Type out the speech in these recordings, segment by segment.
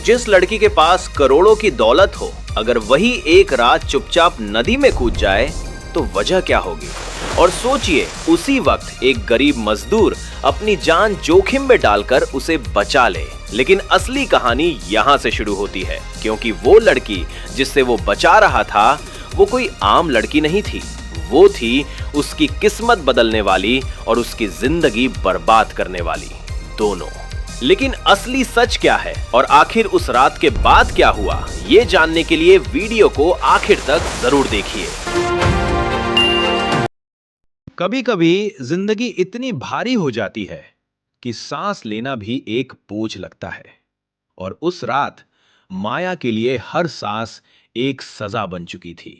जिस लड़की के पास करोड़ों की दौलत हो, अगर वही एक रात चुपचाप नदी में कूद जाए तो वजह क्या होगी। और सोचिए, उसी वक्त एक गरीब मजदूर अपनी जान जोखिम में डालकर उसे बचा ले। लेकिन असली कहानी यहाँ से शुरू होती है, क्योंकि वो लड़की जिससे वो बचा रहा था वो कोई आम लड़की नहीं थी। वो थी उसकी किस्मत बदलने वाली और उसकी जिंदगी बर्बाद करने वाली, दोनों। लेकिन असली सच क्या है और आखिर उस रात के बाद क्या हुआ, ये जानने के लिए वीडियो को आखिर तक जरूर देखिए। कभी कभी जिंदगी इतनी भारी हो जाती है कि सांस लेना भी एक बोझ लगता है। और उस रात माया के लिए हर सांस एक सजा बन चुकी थी।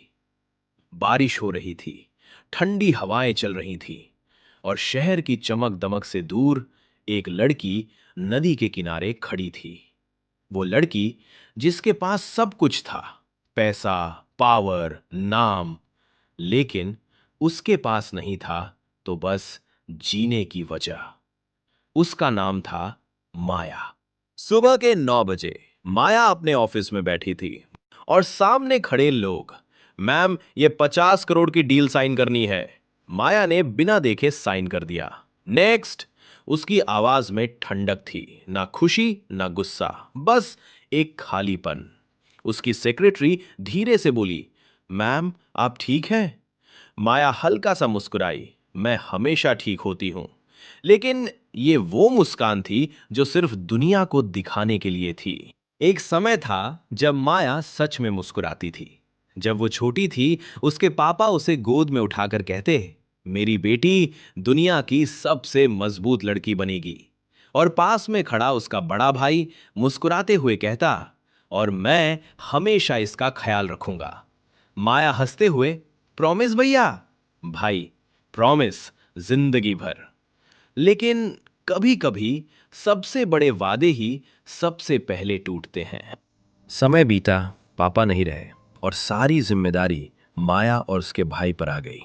बारिश हो रही थी, ठंडी हवाएं चल रही थी और शहर की चमक दमक से दूर एक लड़की नदी के किनारे खड़ी थी। वो लड़की जिसके पास सब कुछ था, पैसा, पावर, नाम, लेकिन उसके पास नहीं था तो बस जीने की वजह। उसका नाम था माया। सुबह के 9 बजे माया अपने ऑफिस में बैठी थी और सामने खड़े लोग, मैम ये 50 करोड़ की डील साइन करनी है। माया ने बिना देखे साइन कर दिया। नेक्स्ट। उसकी आवाज में ठंडक थी, ना खुशी ना गुस्सा, बस एक खालीपन। उसकी सेक्रेटरी धीरे से बोली, मैम आप ठीक हैं? माया हल्का सा मुस्कुराई, मैं हमेशा ठीक होती हूं। लेकिन ये वो मुस्कान थी जो सिर्फ दुनिया को दिखाने के लिए थी। एक समय था जब माया सच में मुस्कुराती थी। जब वो छोटी थी, उसके पापा उसे गोद में उठाकर कहते, मेरी बेटी दुनिया की सबसे मजबूत लड़की बनेगी। और पास में खड़ा उसका बड़ा भाई मुस्कुराते हुए कहता, और मैं हमेशा इसका ख्याल रखूंगा। माया हंसते हुए, प्रॉमिस भैया? भाई, प्रॉमिस जिंदगी भर। लेकिन कभी कभी सबसे बड़े वादे ही सबसे पहले टूटते हैं। समय बीता, पापा नहीं रहे और सारी जिम्मेदारी माया और उसके भाई पर आ गई।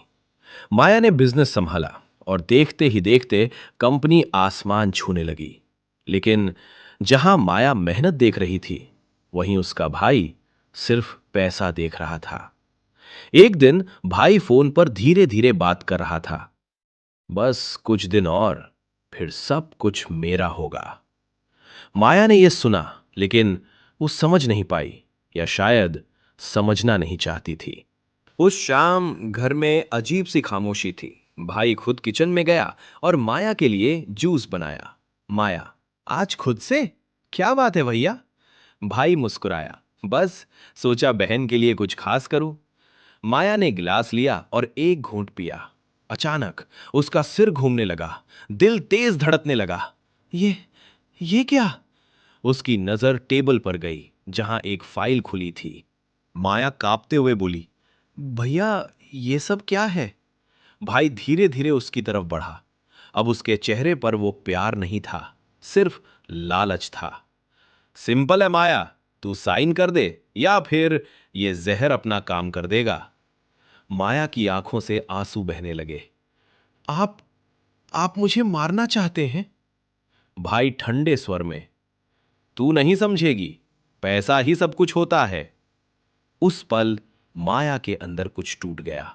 माया ने बिजनेस संभाला और देखते ही देखते कंपनी आसमान छूने लगी। लेकिन जहां माया मेहनत देख रही थी, वहीं उसका भाई सिर्फ पैसा देख रहा था। एक दिन भाई फोन पर धीरे धीरे बात कर रहा था, बस कुछ दिन और फिर सब कुछ मेरा होगा। माया ने यह सुना, लेकिन वो समझ नहीं पाई, या शायद समझना नहीं चाहती थी। उस शाम घर में अजीब सी खामोशी थी। भाई खुद किचन में गया और माया के लिए जूस बनाया। माया, आज खुद से? क्या बात है भैया? भाई मुस्कुराया, बस सोचा बहन के लिए कुछ खास करूं। माया ने गिलास लिया और एक घूंट पिया। अचानक उसका सिर घूमने लगा, दिल तेज धड़कने लगा। ये क्या? उसकी नजर टेबल पर गई जहां एक फाइल खुली थी। माया कांपते हुए बोली, भैया ये सब क्या है? भाई धीरे धीरे उसकी तरफ बढ़ा। अब उसके चेहरे पर वो प्यार नहीं था, सिर्फ लालच था। सिंपल है माया, तू साइन कर दे या फिर ये जहर अपना काम कर देगा। माया की आंखों से आंसू बहने लगे। आप आप मुझे मारना चाहते हैं? भाई ठंडे स्वर में, तू नहीं समझेगी, पैसा ही सब कुछ होता है। उस पल माया के अंदर कुछ टूट गया,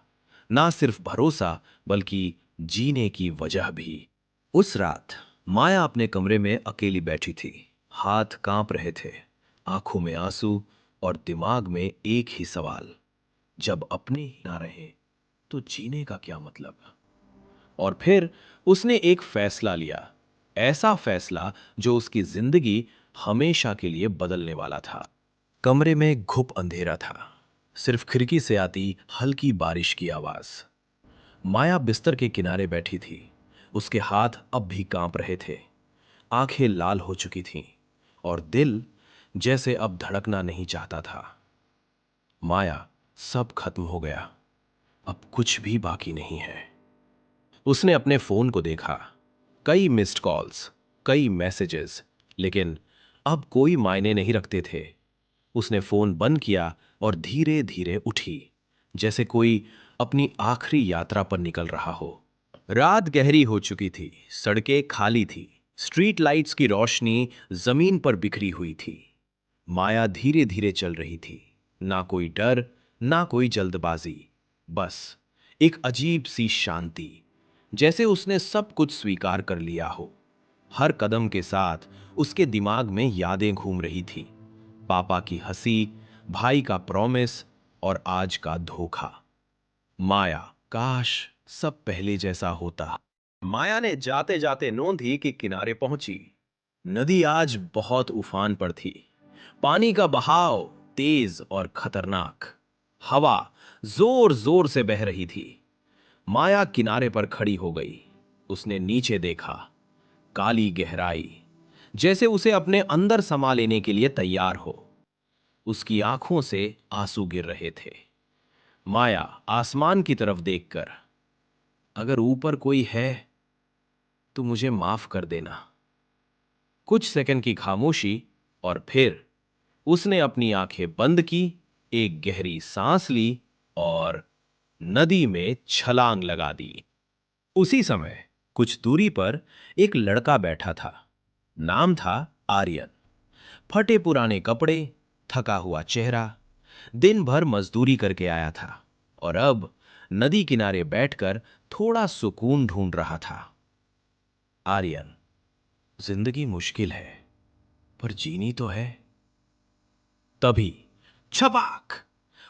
ना सिर्फ भरोसा बल्कि जीने की वजह भी। उस रात माया अपने कमरे में अकेली बैठी थी। हाथ कांप रहे थे, आंखों में आंसू और दिमाग में एक ही सवाल, जब अपने ही ना रहे तो जीने का क्या मतलब। और फिर उसने एक फैसला लिया, ऐसा फैसला जो उसकी जिंदगी हमेशा के लिए बदलने वाला था। कमरे में घुप अंधेरा था, सिर्फ खिड़की से आती हल्की बारिश की आवाज। माया बिस्तर के किनारे बैठी थी। उसके हाथ अब भी कांप रहे थे, आंखें लाल हो चुकी थीं और दिल जैसे अब धड़कना नहीं चाहता था। माया, सब खत्म हो गया, अब कुछ भी बाकी नहीं है। उसने अपने फोन को देखा, कई मिस्ड कॉल्स, कई मैसेजेस, लेकिन अब कोई मायने नहीं रखते थे। उसने फोन बंद किया और धीरे धीरे उठी, जैसे कोई अपनी आखिरी यात्रा पर निकल रहा हो। रात गहरी हो चुकी थी, सड़कें खाली थी, स्ट्रीट लाइट्स की रोशनी जमीन पर बिखरी हुई थी। माया धीरे धीरे चल रही थी। ना कोई डर, ना कोई जल्दबाजी, बस एक अजीब सी शांति, जैसे उसने सब कुछ स्वीकार कर लिया हो। हर कदम के साथ उसके दिमाग में यादें घूम रही थी। पापा की हंसी, भाई का प्रॉमिस और आज का धोखा। माया, काश सब पहले जैसा होता। माया ने जाते जाते नोंधी कि किनारे पहुंची। नदी आज बहुत उफान पर थी। पानी का बहाव तेज और खतरनाक। हवा जोर जोर से बह रही थी। माया किनारे पर खड़ी हो गई। उसने नीचे देखा। काली गहराई, जैसे उसे अपने अंदर समा लेने के लिए तैयार हो। उसकी आंखों से आंसू गिर रहे थे। माया आसमान की तरफ देखकर, अगर ऊपर कोई है तो मुझे माफ कर देना। कुछ सेकंड की खामोशी और फिर उसने अपनी आंखें बंद की, एक गहरी सांस ली और नदी में छलांग लगा दी। उसी समय कुछ दूरी पर एक लड़का बैठा था। नाम था आर्यन। फटे पुराने कपड़े, थका हुआ चेहरा, दिन भर मजदूरी करके आया था और अब नदी किनारे बैठकर थोड़ा सुकून ढूंढ रहा था। आर्यन, जिंदगी मुश्किल है, पर जीनी तो है। तभी छपाक,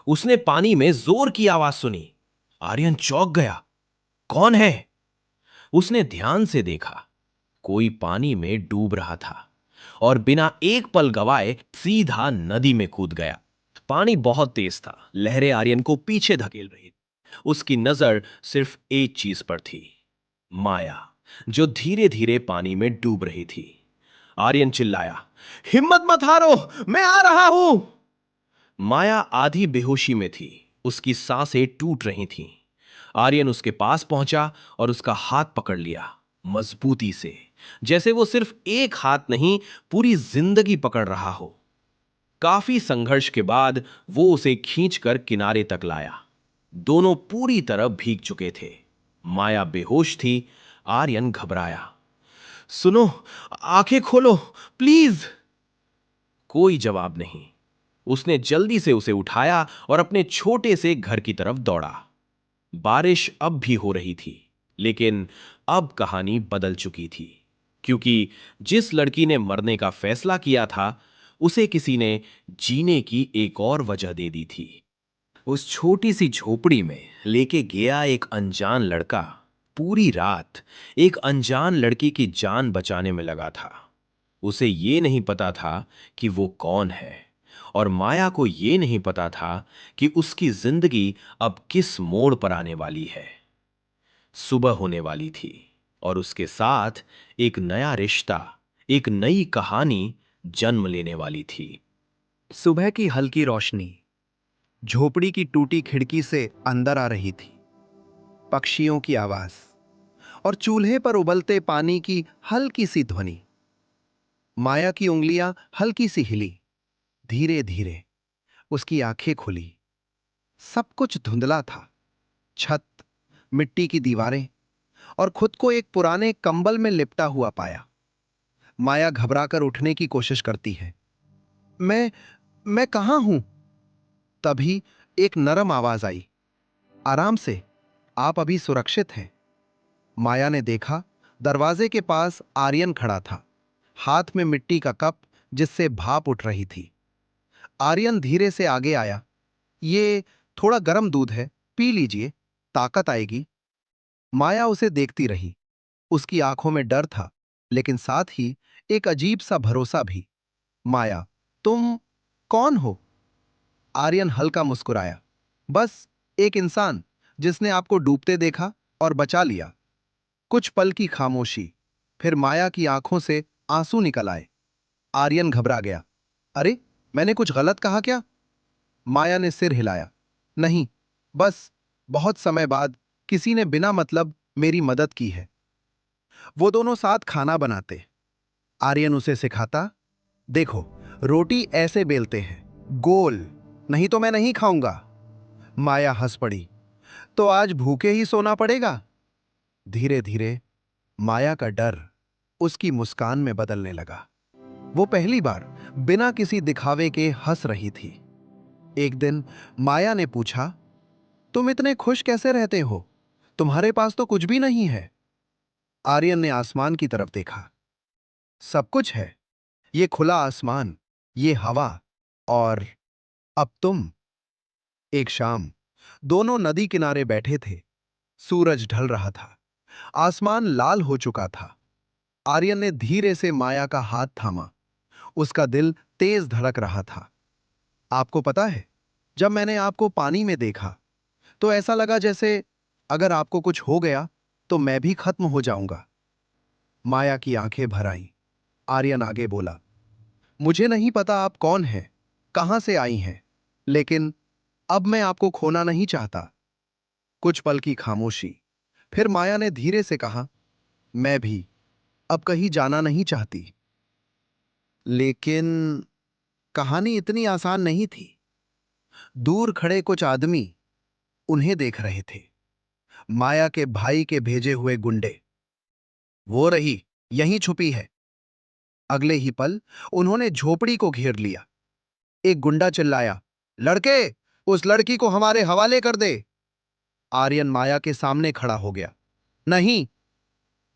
उसने पानी में जोर की आवाज सुनी। आर्यन चौंक गया। कौन है? उसने ध्यान से देखा। कोई पानी में डूब रहा था और बिना एक पल गवाए सीधा नदी में कूद गया। पानी बहुत तेज था, लहरें आर्यन को पीछे धकेल रही थी। उसकी नजर सिर्फ एक चीज पर थी, माया, जो धीरे धीरे पानी में डूब रही थी। आर्यन चिल्लाया, हिम्मत मत हारो, मैं आ रहा हूं। माया आधी बेहोशी में थी। उसकी सांसें टूट रही थीं। आर्यन उसके पास पहुंचा और उसका हाथ पकड़ लिया, मजबूती से, जैसे वो सिर्फ एक हाथ नहीं, पूरी जिंदगी पकड़ रहा हो। काफी संघर्ष के बाद वो उसे खींचकर किनारे तक लाया। दोनों पूरी तरह भीग चुके थे। माया बेहोश थी, आर्यन घबराया। सुनो, आंखें खोलो, प्लीज। कोई जवाब नहीं। उसने जल्दी से उसे उठाया और अपने छोटे से घर की तरफ दौड़ा। बारिश अब भी हो रही थी, लेकिन अब कहानी बदल चुकी थी, क्योंकि जिस लड़की ने मरने का फैसला किया था, उसे किसी ने जीने की एक और वजह दे दी थी। उस छोटी सी झोपड़ी में लेके गया एक अनजान लड़का पूरी रात एक अनजान लड़की की जान बचाने में लगा था। उसे ये नहीं पता था कि वो कौन है, और माया को ये नहीं पता था कि उसकी जिंदगी अब किस मोड़ पर आने वाली है। सुबह होने वाली थी और उसके साथ एक नया रिश्ता, एक नई कहानी जन्म लेने वाली थी। सुबह की हल्की रोशनी झोपड़ी की टूटी खिड़की से अंदर आ रही थी। पक्षियों की आवाज और चूल्हे पर उबलते पानी की हल्की सी ध्वनि। माया की उंगलियां हल्की सी हिली। धीरे धीरे उसकी आंखें खुली। सब कुछ धुंधला था। छत, मिट्टी की दीवारें और खुद को एक पुराने कंबल में लिपटा हुआ पाया। माया घबराकर उठने की कोशिश करती है। मैं कहां हूं? तभी एक नरम आवाज आई, आराम से, आप अभी सुरक्षित हैं। माया ने देखा, दरवाजे के पास आर्यन खड़ा था, हाथ में मिट्टी का कप जिससे भाप उठ रही थी। आर्यन धीरे से आगे आया। ये थोड़ा गर्म दूध है, पी लीजिए, ताकत आएगी। माया उसे देखती रही। उसकी आंखों में डर था, लेकिन साथ ही एक अजीब सा भरोसा भी। माया, तुम कौन हो? आर्यन हल्का मुस्कुराया। बस एक इंसान जिसने आपको डूबते देखा और बचा लिया। कुछ पल की खामोशी, फिर माया की आंखों से आंसू निकल आए। आर्यन घबरा गया। अरे, मैंने कुछ गलत कहा क्या? माया ने सिर हिलाया। नहीं, बस बहुत समय बाद किसी ने बिना मतलब मेरी मदद की है। वो दोनों साथ खाना बनाते। आर्यन उसे सिखाता, देखो, रोटी ऐसे बेलते हैं, गोल, नहीं तो मैं नहीं खाऊंगा। माया हंस पड़ी। तो आज भूखे ही सोना पड़ेगा। धीरे धीरे माया का डर उसकी मुस्कान में बदलने लगा। वो पहली बार बिना किसी दिखावे के हंस रही थी। एक दिन माया ने पूछा, तुम इतने खुश कैसे रहते हो? तुम्हारे पास तो कुछ भी नहीं है। आर्यन ने आसमान की तरफ देखा। सब कुछ है, ये खुला आसमान, ये हवा, और अब तुम। एक शाम दोनों नदी किनारे बैठे थे। सूरज ढल रहा था, आसमान लाल हो चुका था। आर्यन ने धीरे से माया का हाथ थामा। उसका दिल तेज धड़क रहा था। आपको पता है, जब मैंने आपको पानी में देखा तो ऐसा लगा जैसे अगर आपको कुछ हो गया तो मैं भी खत्म हो जाऊंगा। माया की आंखें भर आईं। आर्यन आगे बोला, मुझे नहीं पता आप कौन हैं, कहां से आई हैं, लेकिन अब मैं आपको खोना नहीं चाहता। कुछ पल की खामोशी, फिर माया ने धीरे से कहा, मैं भी अब कहीं जाना नहीं चाहती। लेकिन कहानी इतनी आसान नहीं थी। दूर खड़े कुछ आदमी उन्हें देख रहे थे। माया के भाई के भेजे हुए गुंडे। वो रही, यहीं छुपी है। अगले ही पल उन्होंने झोपड़ी को घेर लिया। एक गुंडा चिल्लाया, लड़के, उस लड़की को हमारे हवाले कर दे। आर्यन माया के सामने खड़ा हो गया। नहीं।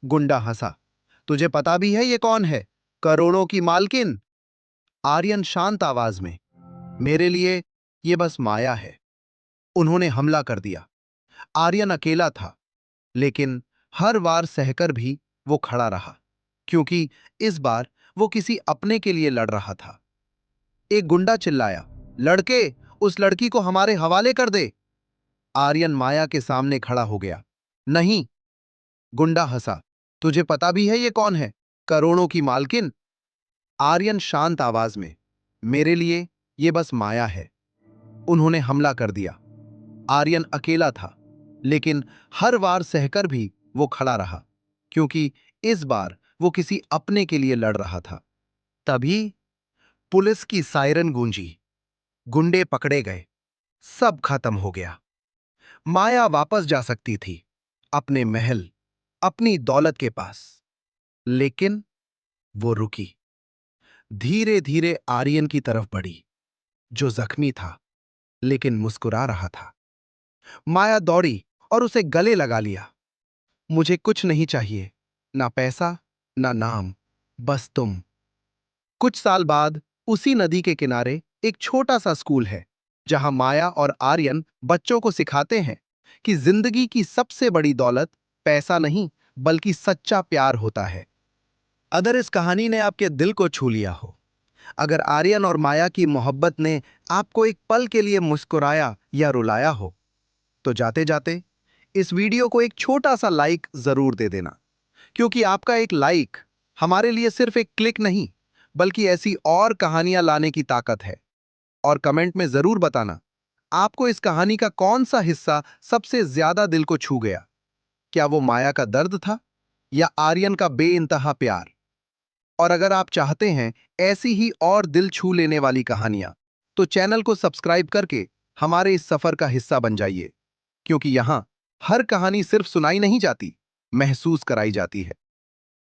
गुंडा हंसा, तुझे पता भी है ये कौन है? करोड़ों की मालकिन। आर्यन शांत आवाज में, मेरे लिए ये बस माया है। उन्होंने हमला कर दिया। आर्यन अकेला था, लेकिन हर वार सहकर भी वो खड़ा रहा, क्योंकि इस बार वो किसी अपने के लिए लड़ रहा था। एक गुंडा चिल्लाया, लड़के, उस लड़की को हमारे हवाले कर दे। आर्यन माया के सामने खड़ा हो गया। नहीं। गुंडा हंसा, तुझे पता भी है ये कौन है? करोड़ों की मालकिन। आर्यन शांत आवाज में, मेरे लिए ये बस माया है। उन्होंने हमला कर दिया। आर्यन अकेला था, लेकिन हर वार सहकर भी वो खड़ा रहा, क्योंकि इस बार वो किसी अपने के लिए लड़ रहा था। तभी पुलिस की सायरन गूंजी। गुंडे पकड़े गए। सब खत्म हो गया। माया वापस जा सकती थी, अपने महल, अपनी दौलत के पास। लेकिन वो रुकी। धीरे धीरे आर्यन की तरफ बढ़ी, जो जख्मी था लेकिन मुस्कुरा रहा था। माया दौड़ी और उसे गले लगा लिया। मुझे कुछ नहीं चाहिए, ना पैसा, ना नाम, बस तुम। कुछ साल बाद उसी नदी के किनारे एक छोटा सा स्कूल है, जहां माया और आर्यन बच्चों को सिखाते हैं कि जिंदगी की सबसे बड़ी दौलत पैसा नहीं, बल्कि सच्चा प्यार होता है। अगर इस कहानी ने आपके दिल को छू लिया हो, अगर आर्यन और माया की मोहब्बत ने आपको एक पल के लिए मुस्कुराया या रुलाया हो, तो जाते जाते इस वीडियो को एक छोटा सा लाइक जरूर दे देना, क्योंकि आपका एक लाइक हमारे लिए सिर्फ एक क्लिक नहीं, बल्कि ऐसी और कहानियां लाने की ताकत है। और कमेंट में जरूर बताना, आपको इस कहानी का कौन सा हिस्सा सबसे ज्यादा दिल को छू गया? क्या वो माया का दर्द था, या आर्यन का बेइंतहा प्यार? और अगर आप चाहते हैं ऐसी ही और दिल छू लेने वाली कहानियां, तो चैनल को सब्सक्राइब करके हमारे इस सफर का हिस्सा बन जाइए, क्योंकि यहां हर कहानी सिर्फ सुनाई नहीं जाती, महसूस कराई जाती है।